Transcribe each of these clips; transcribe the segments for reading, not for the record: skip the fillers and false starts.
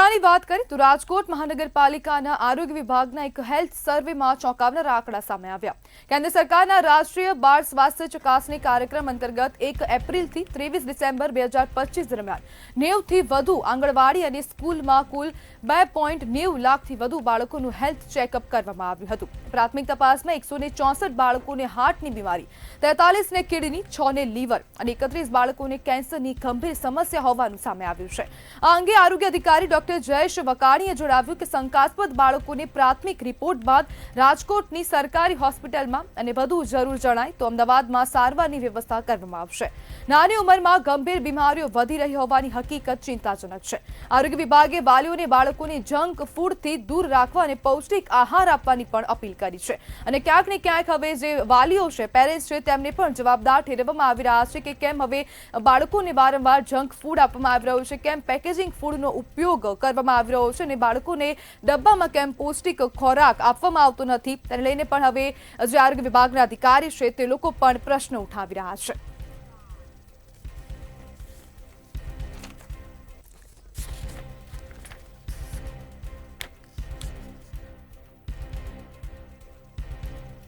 મહત્વની વાત કરીએ તો રાજકોટ મહાનગરપાલિકાના આરોગ્ય વિભાગના એક હેલ્થ સર્વેમાં ચોંકાવનારા આંકડા સામે આવ્યા। કેન્દ્ર સરકારના રાષ્ટ્રીય બાળ સ્વાસ્થ્ય ચકાસણી કાર્યક્રમ અંતર્ગત 1 એપ્રિલથી 23 ડિસેમ્બર 2025 દરમિયાન 90 થી વધુ આંગણવાડી અને સ્કૂલમાં કુલ 2.90 લાખથી વધુ બાળકોનું હેલ્થ ચેકઅપ કરવામાં આવ્યું હતું। પ્રાથમિક તપાસમાં 164 બાળકોને હાર્ટની બીમારી, 43 ને કિડની, 6 ને લીવર અને 31 બાળકોને કેન્સરની ગંભીર સમસ્યા હોવાનું સામે આવ્યું છે। આ અંગે આરોગ્ય અધિકારી ડોક્ટર જયેશ વકાણીએ જણાવ્યું કે શંકાસ્પદ બાળકોને પ્રાથમિક રિપોર્ટ બાદ રાજકોટની સરકારી હોસ્પિટલમાં અને વધુ જરૂર જણાય તો અમદાવાદમાં સારવારની વ્યવસ્થા કરવામાં આવશે। નાની ઉંમરમાં ગંભીર બીમારીઓ વધી રહી હોવાની હકીકત ચિંતાજનક છે। આરોગ્ય વિભાગે વાલીઓને બાળકોને જંક ફૂડથી દૂર રાખવા અને પૌષ્ટિક આહાર આપવાની પણ અપીલ કરી છે અને ક્યાંક ને ક્યાંક હવે જે વાલીઓ છે, પેરેન્ટ્સ છે, તેમને પણ જવાબદાર ઠેરવવામાં આવી રહ્યા છે કે કેમ હવે બાળકોને વારંવાર જંક ફૂડ આપવામાં આવી રહ્યું છે, કેમ પેકેજિંગ ફૂડનો ઉપયોગ કરવામાં આવી રહ્યો છે અને બાળકોને ડબ્બામાં કેમ પૌષ્ટિક ખોરાક આપવામાં આવતો નથી, તેને લઈને પણ હવે જે આરોગ્ય વિભાગના અધિકારી છે તે લોકો પણ પ્રશ્ન ઉઠાવી રહ્યા છે।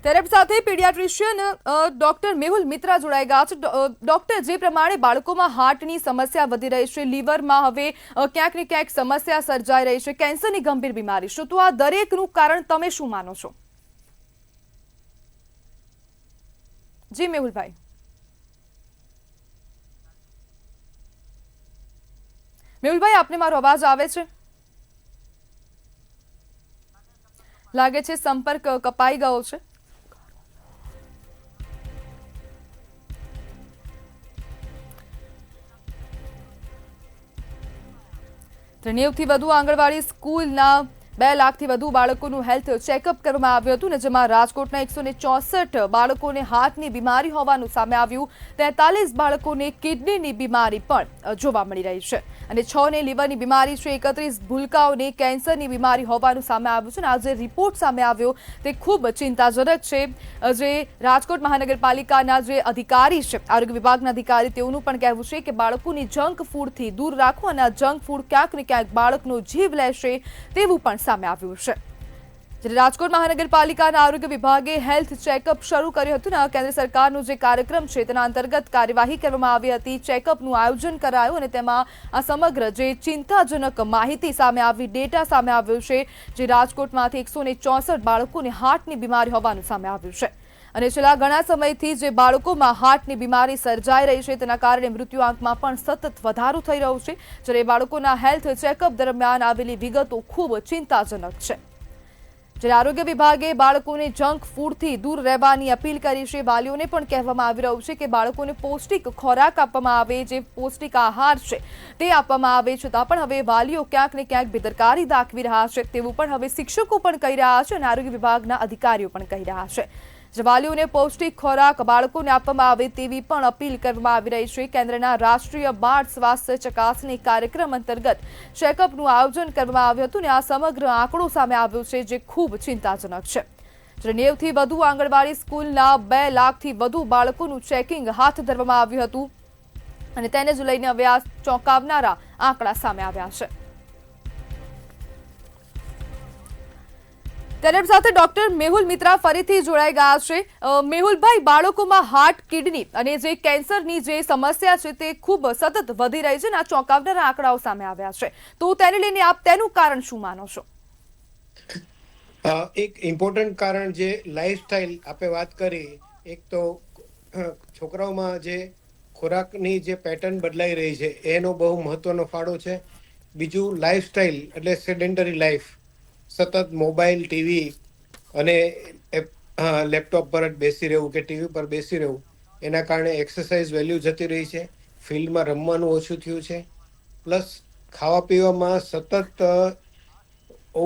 ત્યારે સાથે પીડિયાટ્રિશિયન ડોક્ટર મેહુલ મિત્રા જોડાઈ ગયા છે। ડોક્ટર, જે પ્રમાણે બાળકોમાં હાર્ટની સમસ્યા વધી રહી છે, લીવરમાં હવે ક્યાંક ને ક્યાંક સમસ્યા સર્જાઈ રહી છે, કેન્સરની ગંભીર બીમારી છે, તો આ દરેકનું કારણ તમે શું માનો છો? જી મેહુલભાઈ। મેહુલભાઈ, આપને મારો અવાજ આવે છે? લાગે છે સંપર્ક કપાઈ ગયો છે। થી વધુ આંગણવાડી સ્કૂલના 2 લાખથી વધુ બાળકોનું હેલ્થ ચેકઅપ કરવામાં આવ્યું હતું, જેમાં રાજકોટના 164 બાળકોને હાર્ટની બીમારી હોવાનું સામે આવ્યું। 43 બાળકોને કિડનીની બીમારી પણ જોવા મળી રહી છે અને 6 ને લીવરની બીમારી છે, 31 ભૂલકાઓને કેન્સરની બીમારી હોવાનું સામે આવ્યું છે અને આ જે રિપોર્ટ સામે આવ્યો તે ખૂબ ચિંતાજનક છે। જે રાજકોટ મહાનગરપાલિકાના જે અધિકારી છે, આરોગ્ય વિભાગના અધિકારી, તેઓનું પણ કહેવું છે કે બાળકોને જંક ફૂડથી દૂર રાખો અને આ જંક ફૂડ ક્યાંક ને ક્યાંક બાળકનો જીવ લેશે તેવું પણ સામે આવ્યું છે। જ્યારે રાજકોટ મહાનગરપાલિકાના આરોગ્ય વિભાગે હેલ્થ ચેકઅપ શરૂ કર્યું હતું અને કેન્દ્ર સરકારનો જે કાર્યક્રમ છે તેના અંતર્ગત કાર્યવાહી કરવામાં આવી હતી, ચેકઅપનું આયોજન કરાયું અને તેમાં આ સમગ્ર જે ચિંતાજનક માહિતી સામે આવી, ડેટા સામે આવ્યો છે, જે રાજકોટમાંથી 164 બાળકોને હાર્ટની બીમારી હોવાનું સામે આવ્યું છે અને છેલ્લા ઘણા સમયથી જે બાળકોમાં હાર્ટની બીમારી સર્જાઈ રહી છે તેના કારણે મૃત્યુઆંકમાં પણ સતત વધારો થઈ રહ્યો છે। જ્યારે બાળકોના હેલ્થ ચેકઅપ દરમિયાન આવેલી વિગતો ખૂબ ચિંતાજનક છે। જ્યારે આરોગ્ય વિભાગે બાળકોને જંક ફૂડથી દૂર રહેવાની અપીલ કરી છે। વાલીઓને પણ કહેવામાં આવી રહ્યું છે કે બાળકોને પૌષ્ટિક ખોરાક આપવામાં આવે, જે પૌષ્ટિક આહાર છે તે આપવામાં આવે, છતાં પણ હવે વાલીઓ ક્યાંક ને ક્યાંક બેદરકારી દાખવી રહ્યા છે તેવું પણ હવે શિક્ષકો પણ કહી રહ્યા છે અને આરોગ્ય વિભાગના અધિકારીઓ પણ કહી રહ્યા છે। જે વાલીઓને પૌષ્ટિક ખોરાક બાળકોને આપવામાં આવે તેવી પણ અપીલ કરવામાં આવી રહી છે। કેન્દ્રના રાષ્ટ્રીય બાળ સ્વાસ્થ્ય ચકાસણી કાર્યક્રમ અંતર્ગત ચેકઅપનું આયોજન કરવામાં આવ્યું હતું અને આ સમગ્ર આંકડો સામે આવ્યો છે, જે ખૂબ ચિંતાજનક છે। જ્યારે 90 થી વધુ આંગણવાડી સ્કૂલના 2 લાખથી વધુ બાળકોનું ચેકિંગ હાથ ધરવામાં આવ્યું હતું અને તેને જ લઈને હવે આ ચોંકાવનારા આંકડા સામે આવ્યા છે। તેની સાથે ડોક્ટર મેહુલ મિત્રા ફરીથી જોડાઈ ગયા છે। મેહુલભાઈ, બાળકોમાં હાર્ટ, કિડની અને જે કેન્સરની જે સમસ્યા છે તે ખૂબ સતત વધી રહી છે અને આ ચોંકાવનારા આંકડાઓ સામે આવ્યા છે, તો તેને લઈને આપ તેનું કારણ શું માનો છો? એક ઇમ્પોર્ટન્ટ કારણ જે લાઈફસ્ટાઈલ આપણે વાત કરી, એક તો છોકરાઓમાં જે ખોરાકની જે પેટર્ન બદલાઈ રહી છે એનો બહુ મહત્વનો ફાળો છે। બીજું લાઈફસ્ટાઈલ એટલે સેડેન્ટરી લાઈફ, સતત મોબાઈલ, ટીવી અને લેપટોપ પર જ બેસી રહેવું કે ટીવી પર બેસી રહેવું, એના કારણે એક્સરસાઇઝ વેલ્યુ જતી રહી છે, ફિલ્ડમાં રમવાનું ઓછું થયું છે, પ્લસ ખાવા પીવામાં સતત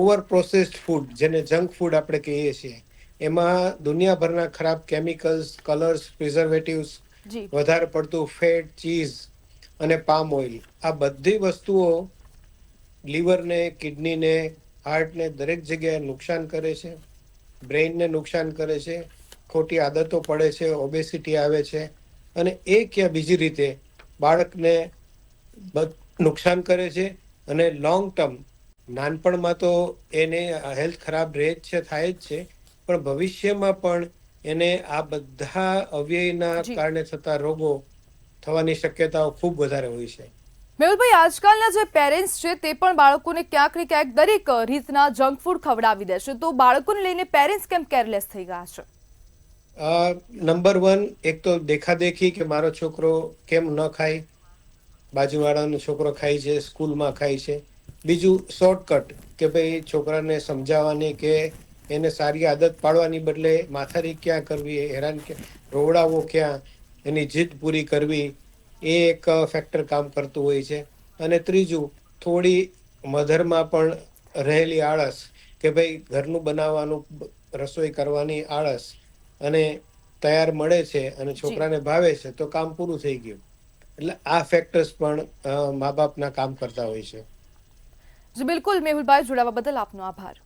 ઓવર પ્રોસેસ્ડ ફૂડ, જેને જંક ફૂડ આપણે કહીએ છીએ, એમાં દુનિયાભરના ખરાબ કેમિકલ્સ, કલર્સ, પ્રિઝર્વેટિવ્સ, જી વધારે પડતું ફેટ, ચીઝ અને પામ ઓઇલ, આ બધી વસ્તુઓ લીવરને, કિડનીને, હાર્ટને દરેક જગ્યાએ નુકસાન કરે છે, બ્રેઇનને નુકસાન કરે છે, ખોટી આદતો પડે છે, ઓબેસિટી આવે છે અને એક યા બીજી રીતે બાળકને નુકસાન કરે છે અને લોંગ ટર્મ નાનપણમાં તો એને હેલ્થ ખરાબ રહે જ છે, થાય જ છે, પણ ભવિષ્યમાં પણ એને આ બધા અવ્યયના જી કારણે થતા રોગો થવાની શક્યતાઓ ખૂબ વધારે હોય છે. મેહુલભાઈ, આજકાલના જે પેરેન્ટ્સ છે તે પણ બાળકોને ક્યાંક ને ક્યાંક દરેક રીતના જંક ફૂડ ખવડાવી દેશે, તો બાળકોને લઈને પેરેન્ટ્સ કેમ કેરલેસ થઈ ગયા છે? નંબર વન, એક તો દેખાદેખી કે મારો છોકરો કેમ ન ખાય, બાજુવાળાનો છોકરો ખાય છે, સ્કૂલમાં ખાય છે. બીજું શોર્ટકટ, કે ભાઈ છોકરાને સમજાવવાની કે એને સારી આદત પાડવાની બદલે માથારી ક્યાં કરવી, હેરાન રોવડાવવો ક્યાં, એની જીદ પૂરી કરવી, એ એક ફેક્ટર કામ કરતું હોય છે. અને ત્રીજું, થોડી મધરમાં પણ રહેલી આળસ, કે ભાઈ ઘરનું બનાવવાનું, રસોઈ કરવાની આળસ, અને તૈયાર મળે છે અને જી છોકરાને ભાવે છે તો કામ પૂરું થઈ ગયું. એટલે આ ફેક્ટર્સ પણ મા બાપના કામ કરતા હોય છે. જી બિલકુલ મેહુલભાઈ, જોડાવા બદલ આપનો આભાર.